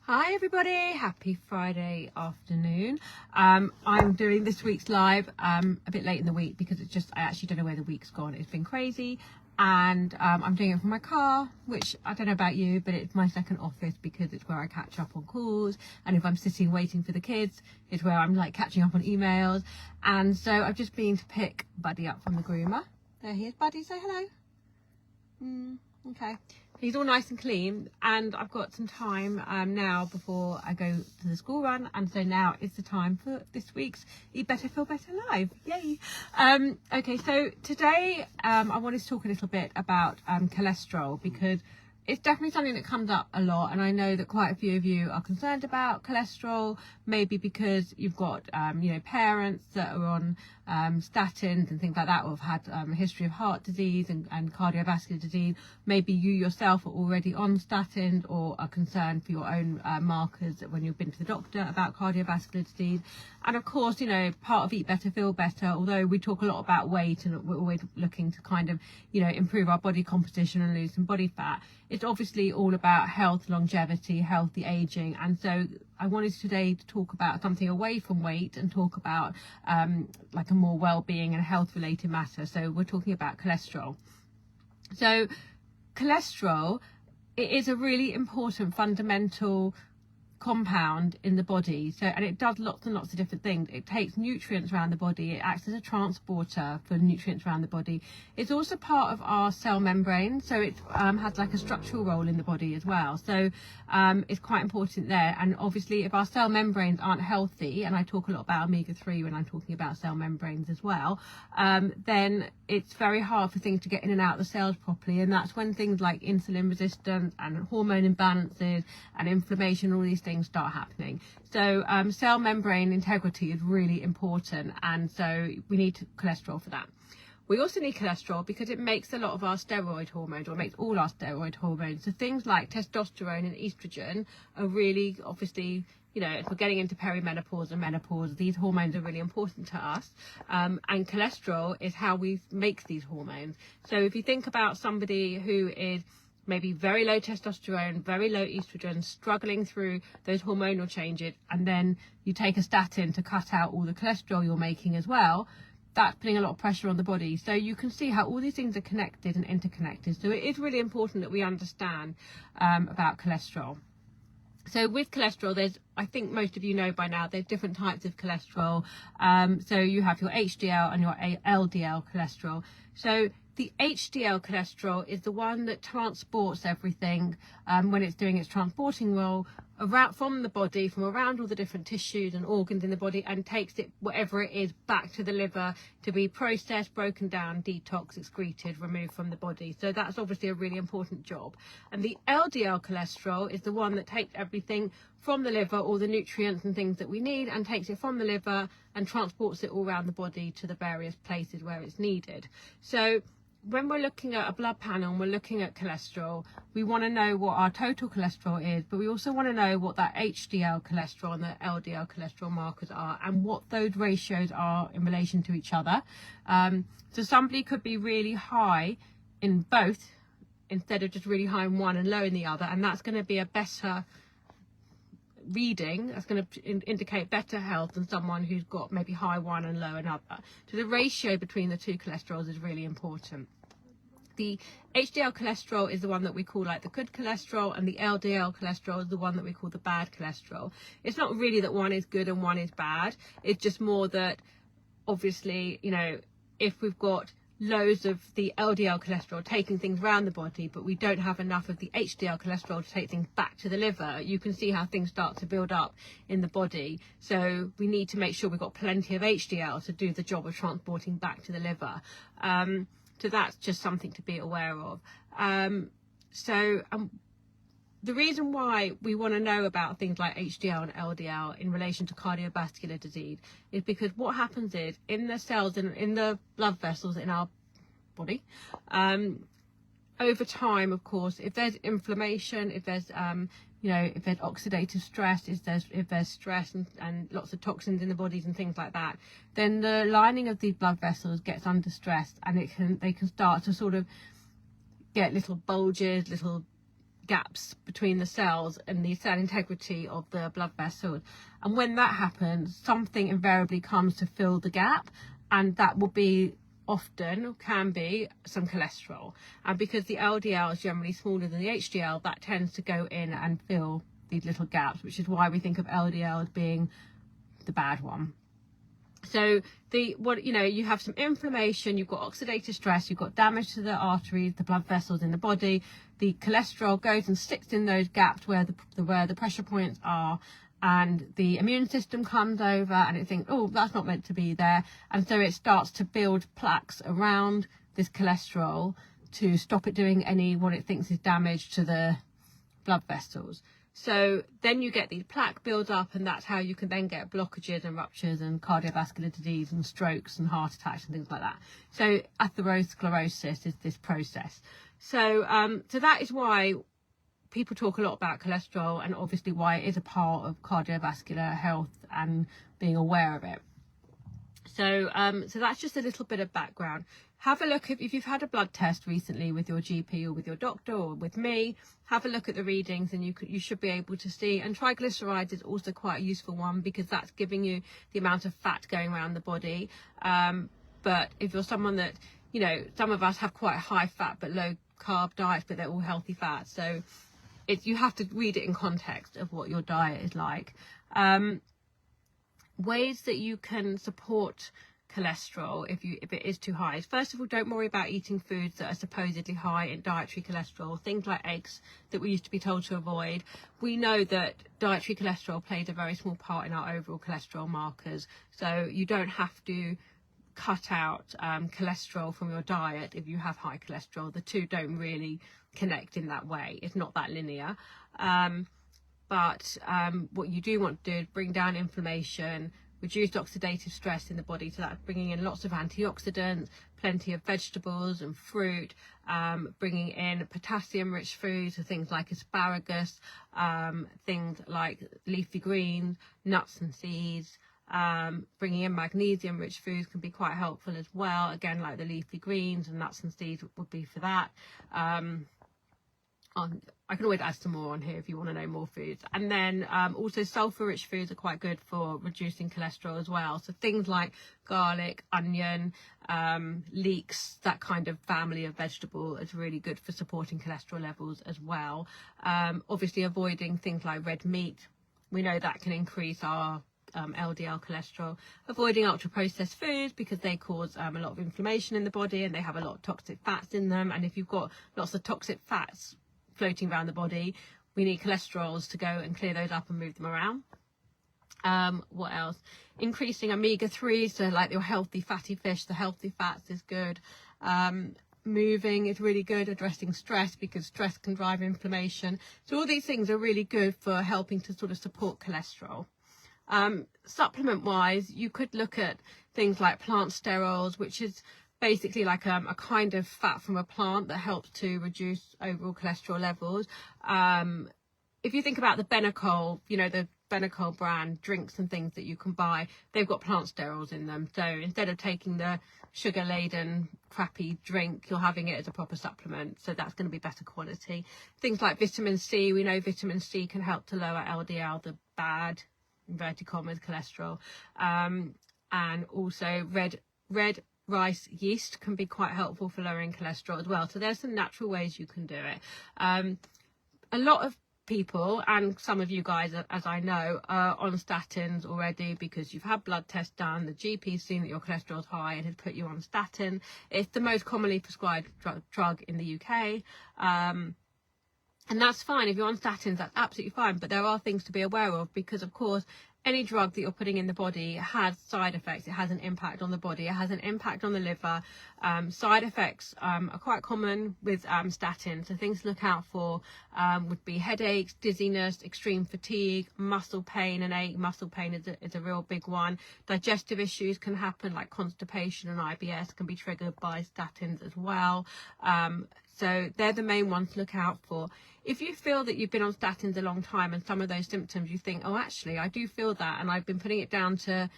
Hi everybody, happy Friday afternoon. I'm doing this week's live a bit late in the week because I actually don't know where the week's gone. It's been crazy, and I'm doing it from my car, which I don't know about you, but it's my second office because it's where I catch up on calls, and if I'm sitting waiting for the kids, it's where I'm like catching up on emails. And so I've just been to pick Buddy up from the groomer. There he is. Buddy, say hello. Okay, he's all nice and clean, and I've got some time now before I go to the school run, and so now is the time for this week's Eat Better Feel Better Live. Yay. Okay, so today I wanted to talk a little bit about cholesterol, because it's definitely something that comes up a lot, and I know that quite a few of you are concerned about cholesterol, maybe because you've got parents that are on statins and things like that, or have had a history of heart disease and cardiovascular disease. Maybe you yourself are already on statins or are concerned for your own markers when you've been to the doctor about cardiovascular disease. And of course, part of Eat Better Feel Better, although we talk a lot about weight and we're always looking to kind of improve our body composition and lose some body fat, it's obviously all about health, longevity, healthy aging. And so I wanted today to talk about something away from weight and talk about like a more well-being and health related matter. So we're talking about cholesterol. So cholesterol, it is a really important fundamental compound in the body, and it does lots and lots of different things. It takes nutrients around the body, it acts as a transporter for nutrients around the body. It's also part of our cell membrane, so it has like a structural role in the body as well, so it's quite important there. And obviously if our cell membranes aren't healthy, and I talk a lot about omega-3 when I'm talking about cell membranes as well, then it's very hard for things to get in and out of the cells properly, and that's when things like insulin resistance and hormone imbalances and inflammation, all these things start happening. So cell membrane integrity is really important, and so we need cholesterol for that. We also need cholesterol because it makes a lot of our steroid hormones, or it makes all our steroid hormones. So things like testosterone and estrogen are really, obviously, if we're getting into perimenopause and menopause, these hormones are really important to us. And cholesterol is how we make these hormones. So if you think about somebody who is maybe very low testosterone, very low estrogen, struggling through those hormonal changes, and then you take a statin to cut out all the cholesterol you're making as well, that's putting a lot of pressure on the body. So you can see how all these things are connected and interconnected. So it is really important that we understand about cholesterol. So with cholesterol, I think most of you know by now, there's different types of cholesterol. So you have your HDL and your LDL cholesterol. So the HDL cholesterol is the one that transports everything when it's doing its transporting role around from the body, from around all the different tissues and organs in the body, and takes it, whatever it is, back to the liver to be processed, broken down, detoxed, excreted, removed from the body. So that's obviously a really important job. And the LDL cholesterol is the one that takes everything from the liver, all the nutrients and things that we need, and takes it from the liver and transports it all around the body to the various places where it's needed. So when we're looking at a blood panel and we're looking at cholesterol, we want to know what our total cholesterol is, but we also want to know what that HDL cholesterol and the LDL cholesterol markers are, and what those ratios are in relation to each other. So somebody could be really high in both instead of just really high in one and low in the other, and that's going to be a better reading. That's going to indicate better health than someone who's got maybe high one and low another. So the ratio between the two cholesterols is really important. The HDL cholesterol is the one that we call like the good cholesterol, and the LDL cholesterol is the one that we call the bad cholesterol. It's not really that one is good and one is bad. It's just more that obviously, if we've got loads of the LDL cholesterol taking things around the body, but we don't have enough of the HDL cholesterol to take things back to the liver, you can see how things start to build up in the body. So we need to make sure we've got plenty of HDL to do the job of transporting back to the liver. So that's just something to be aware of. The reason why we want to know about things like HDL and LDL in relation to cardiovascular disease is because what happens is, in the cells and in the blood vessels in our body, over time, of course, if there's inflammation, if there's if there's oxidative stress, if there's stress and lots of toxins in the bodies and things like that, then the lining of these blood vessels gets under stress, and they can start to sort of get little bulges, little gaps between the cells and the cell integrity of the blood vessels. And when that happens, something invariably comes to fill the gap, and that will be often, can be, some cholesterol. And because the LDL is generally smaller than the HDL, that tends to go in and fill these little gaps, which is why we think of LDL as being the bad one. So you have some inflammation, you've got oxidative stress, you've got damage to the arteries, the blood vessels in the body. The cholesterol goes and sticks in those gaps where the pressure points are, and the immune system comes over and it thinks, oh, that's not meant to be there, and so it starts to build plaques around this cholesterol to stop it doing what it thinks is damage to the blood vessels. So then you get these plaque build up, and that's how you can then get blockages and ruptures and cardiovascular disease and strokes and heart attacks and things like that. So atherosclerosis is this process. So that is why people talk a lot about cholesterol, and obviously why it is a part of cardiovascular health and being aware of it. So that's just a little bit of background. Have a look, if you've had a blood test recently with your GP or with your doctor or with me, have a look at the readings, and you should be able to see. And triglycerides is also quite a useful one, because that's giving you the amount of fat going around the body. But if you're someone that, some of us have quite high fat but low carb diets, but they're all healthy fats. So you have to read it in context of what your diet is like. Ways that you can support cholesterol if it is too high. First of all, don't worry about eating foods that are supposedly high in dietary cholesterol, things like eggs that we used to be told to avoid. We know that dietary cholesterol plays a very small part in our overall cholesterol markers, so you don't have to cut out cholesterol from your diet if you have high cholesterol. The two don't really connect in that way. It's not that linear. But what you do want to do is bring down inflammation, reduce oxidative stress in the body, so that's bringing in lots of antioxidants, plenty of vegetables and fruit, bringing in potassium-rich foods, so things like asparagus, things like leafy greens, nuts and seeds. Bringing in magnesium-rich foods can be quite helpful as well. Again, like the leafy greens and nuts and seeds would be for that. I can always add some more on here if you want to know more foods. And then also sulfur-rich foods are quite good for reducing cholesterol as well. So things like garlic, onion, leeks, that kind of family of vegetable is really good for supporting cholesterol levels as well. Obviously avoiding things like red meat. We know that can increase our LDL cholesterol. Avoiding ultra-processed foods, because they cause a lot of inflammation in the body, and they have a lot of toxic fats in them. And if you've got lots of toxic fats floating around the body, we need cholesterols to go and clear those up and move them around. What else? Increasing omega-3, so like your healthy fatty fish, the healthy fats is good. Moving is really good. Addressing stress, because stress can drive inflammation. So all these things are really good for helping to sort of support cholesterol. Supplement wise, you could look at things like plant sterols, which is basically like a kind of fat from a plant that helps to reduce overall cholesterol levels. If you think about the Benecol, the Benecol brand drinks and things that you can buy, they've got plant sterols in them. So instead of taking the sugar laden crappy drink, you're having it as a proper supplement, so that's going to be better quality. Things like vitamin C, we know vitamin C can help to lower LDL, the bad inverted commas cholesterol, and also red rice yeast can be quite helpful for lowering cholesterol as well. So there's some natural ways you can do it. A lot of people, and some of you guys, as I know, are on statins already because you've had blood tests done, the GP's seen that your cholesterol's high and has put you on statin. It's the most commonly prescribed drug in the UK. And that's fine. If you're on statins, that's absolutely fine. But there are things to be aware of, because, of course, any drug that you're putting in the body has side effects. It has an impact on the body. It has an impact on the liver. Side effects are quite common with statins. So things to look out for would be headaches, dizziness, extreme fatigue, muscle pain and ache. Muscle pain is a real big one. Digestive issues can happen, like constipation and IBS can be triggered by statins as well. So they're the main ones to look out for. If you feel that you've been on statins a long time and some of those symptoms you think, oh, actually, I do feel that, and I've been putting it down to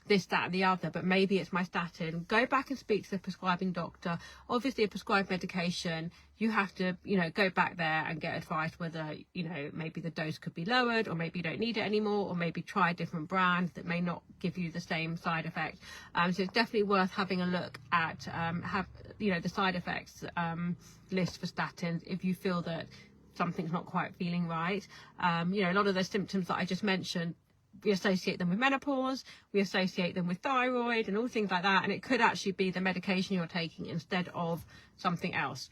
this, that, and the other, but maybe it's my statin, go back and speak to the prescribing doctor. Obviously, a prescribed medication you have to, you know, go back there and get advice whether, you know, maybe the dose could be lowered, or maybe you don't need it anymore, or maybe try a different brand that may not give you the same side effect. So it's definitely worth having a look at the side effects list for statins if you feel that something's not quite feeling right. You know, a lot of those symptoms that I just mentioned, we associate them with menopause, we associate them with thyroid and all things like that, and it could actually be the medication you're taking instead of something else.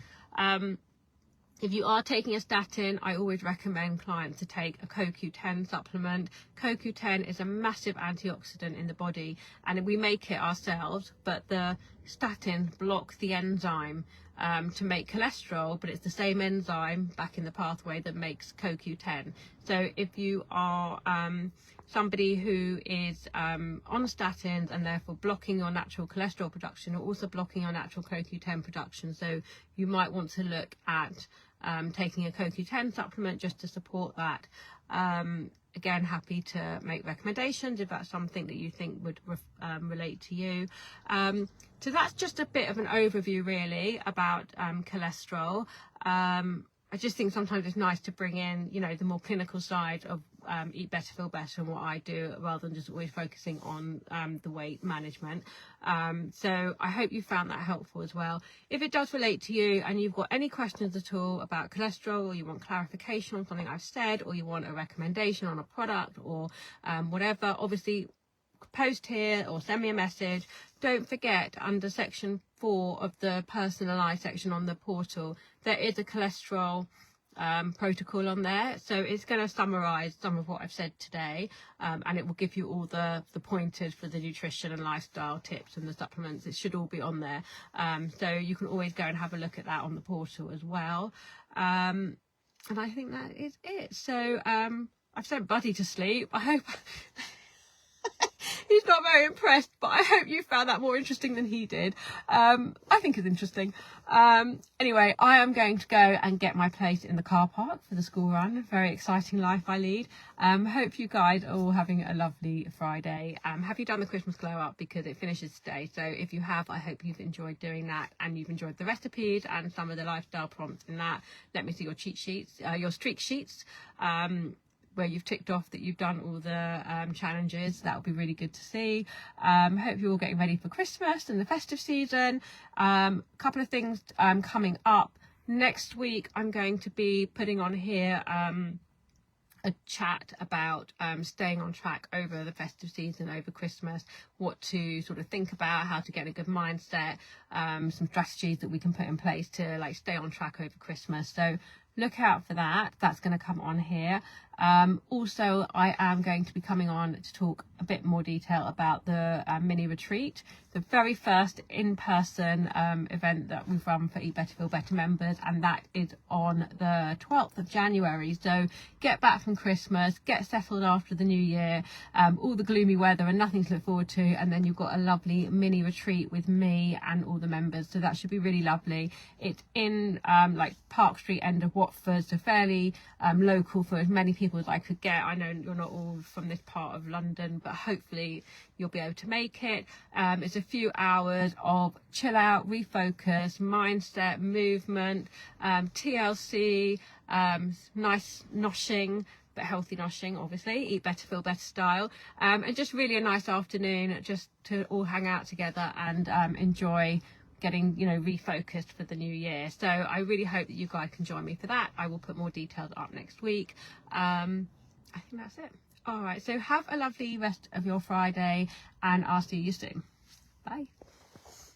If you are taking a statin, I always recommend clients to take a CoQ10 supplement. CoQ10 is a massive antioxidant in the body, and we make it ourselves, but the statins block the enzyme to make cholesterol, but it's the same enzyme back in the pathway that makes CoQ10. So if you are somebody who is on statins and therefore blocking your natural cholesterol production, you're also blocking your natural CoQ10 production. So you might want to look at taking a CoQ10 supplement just to support that. Again, happy to make recommendations if that's something that you think would relate to you. So that's just a bit of an overview really about cholesterol. I just think sometimes it's nice to bring in, you know, the more clinical side of Eat Better, Feel Better and what I do, rather than just always focusing on the weight management. So I hope you found that helpful as well. If it does relate to you and you've got any questions at all about cholesterol, or you want clarification on something I've said, or you want a recommendation on a product or whatever, obviously post here or send me a message. Don't forget, under section 4 of the personalized section on the portal, there is a cholesterol protocol on there, so it's going to summarize some of what I've said today, and it will give you all the pointers for the nutrition and lifestyle tips and the supplements. It should all be on there, so you can always go and have a look at that on the portal as well. And I think that is it. So I've sent Buddy to sleep. I hope he's not very impressed, but I hope you found that more interesting than he did. I think it's interesting. Anyway, I am going to go and get my place in the car park for the school run. Very exciting life I lead. Hope you guys are all having a lovely Friday. Have you done the Christmas glow up? Because it finishes today. So if you have, I hope you've enjoyed doing that and you've enjoyed the recipes and some of the lifestyle prompts in that. Let me see your cheat sheets, your streak sheets. Where you've ticked off that you've done all the challenges. That would be really good to see. Hope you're all getting ready for Christmas and the festive season. Couple of things coming up. Next week I'm going to be putting on here a chat about staying on track over the festive season, over Christmas, what to sort of think about, how to get a good mindset, some strategies that we can put in place to like stay on track over Christmas. So look out for that. That's going to come on here. Also, I am going to be coming on to talk a bit more detail about the mini retreat, the very first in-person event that we've run for Eat Better, Feel Better members, and that is on the 12th of January. So get back from Christmas, get settled after the new year, all the gloomy weather and nothing to look forward to, and then you've got a lovely mini retreat with me and all the members. So that should be really lovely. It's in like Park Street end of Watford, so fairly local for as many people as I could get. I know you're not all from this part of London, but hopefully you'll be able to make it. It's a few hours of chill out, refocus, mindset, movement, TLC, nice noshing, but healthy noshing, obviously, Eat Better, Feel Better style, and just really a nice afternoon just to all hang out together and enjoy getting, you know, refocused for the new year. So I really hope that you guys can join me for that. I will put more details up next week. I think that's it. All right, so have a lovely rest of your Friday and I'll see you soon. Bye.